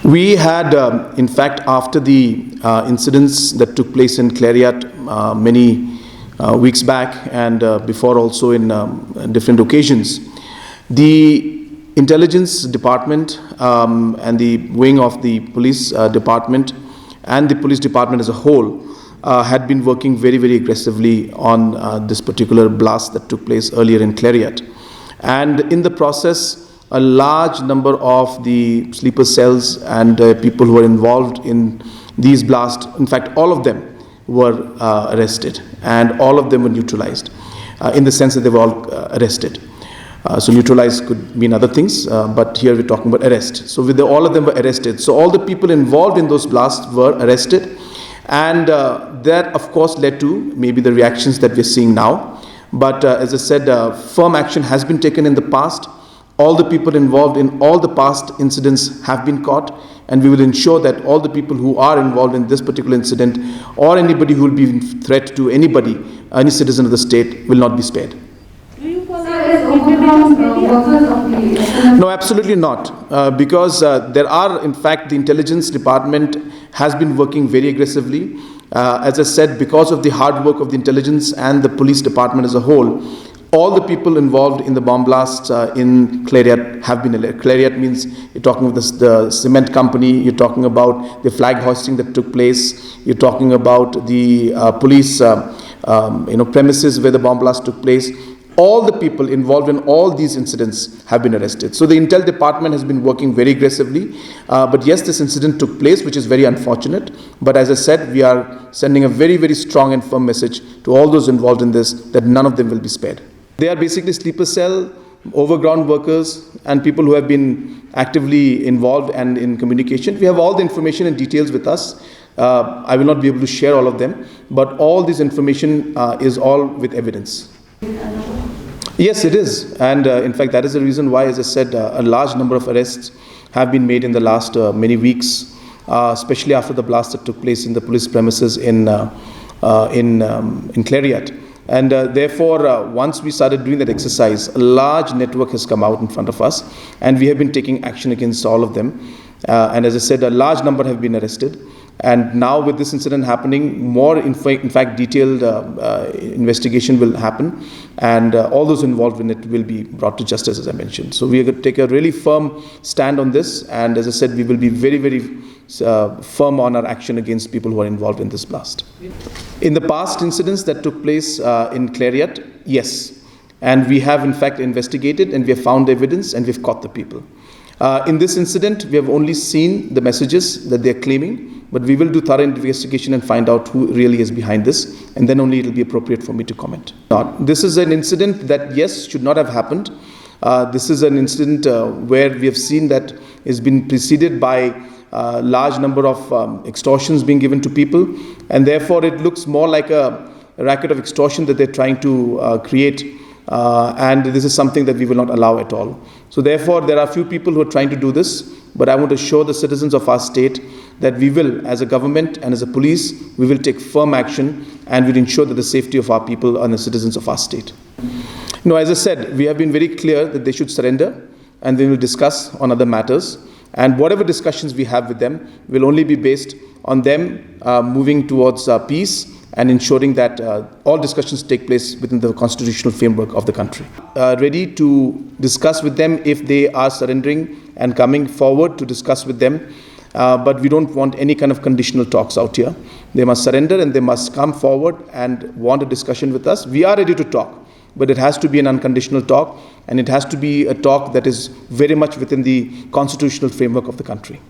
We had, in fact, after the incidents that took place in Clariat many weeks back and before also in different occasions, the intelligence department and the wing of the police department and the police department as a whole had been working very, very aggressively on this particular blast that took place earlier in Clariat. And in the process, a large number of the sleeper cells and people who were involved in these blasts, in fact, all of them were arrested and all of them were neutralized in the sense that they were all arrested. So neutralized could mean other things, but here we're talking about arrest. So all of them were arrested. So all the people involved in those blasts were arrested, and that of course led to maybe the reactions that we're seeing now. But as I said, firm action has been taken in the past. All the people involved in all the past incidents have been caught, and we will ensure that all the people who are involved in this particular incident or anybody who will be in threat to anybody, any citizen of the state, will not be spared. No, absolutely not. Because there are, in fact, the intelligence department has been working very aggressively. As I said, because of the hard work of the intelligence and the police department as a whole, all the people involved in the bomb blast in Clariat have been arrested. Clariat means you're talking about the cement company, you're talking about the flag hoisting that took place, you're talking about the police premises where the bomb blast took place. All the people involved in all these incidents have been arrested. So the Intel department has been working very aggressively. But yes, this incident took place, which is very unfortunate. But as I said, we are sending a very, very strong and firm message to all those involved in this that none of them will be spared. They are basically sleeper cell, overground workers, and people who have been actively involved and in communication. We have all the information and details with us. I will not be able to share all of them, but all this information is all with evidence. Yes, it is. And in fact, that is the reason why, as I said, a large number of arrests have been made in the last many weeks, especially after the blast that took place in the police premises in Clariat. And therefore, once we started doing that exercise, a large network has come out in front of us, and we have been taking action against all of them. And as I said, a large number have been arrested. And now with this incident happening, more in fact detailed investigation will happen, and all those involved in it will be brought to justice, as I mentioned. So we are going to take a really firm stand on this, and as I said, we will be very, very firm on our action against people who are involved in this blast. In the past incidents that took place in Clariat, yes, and we have in fact investigated, and we have found evidence, and we have caught the people. In this incident, we have only seen the messages that they are claiming, but we will do thorough investigation and find out who really is behind this, and then only it will be appropriate for me to comment. This is an incident that, yes, should not have happened. This is an incident where we have seen that it's been preceded by a large number of extortions being given to people, and therefore it looks more like a racket of extortion that they're trying to create. And this is something that we will not allow at all. So therefore, there are a few people who are trying to do this, but I want to assure the citizens of our state that we will, as a government and as a police, we will take firm action and will ensure that the safety of our people and the citizens of our state. As I said, we have been very clear that they should surrender, and we will discuss on other matters. And whatever discussions we have with them will only be based on them moving towards peace and ensuring that all discussions take place within the constitutional framework of the country. Ready to discuss with them if they are surrendering and coming forward to discuss with them. But we don't want any kind of conditional talks out here. They must surrender and they must come forward and want a discussion with us. We are ready to talk, but it has to be an unconditional talk, and it has to be a talk that is very much within the constitutional framework of the country.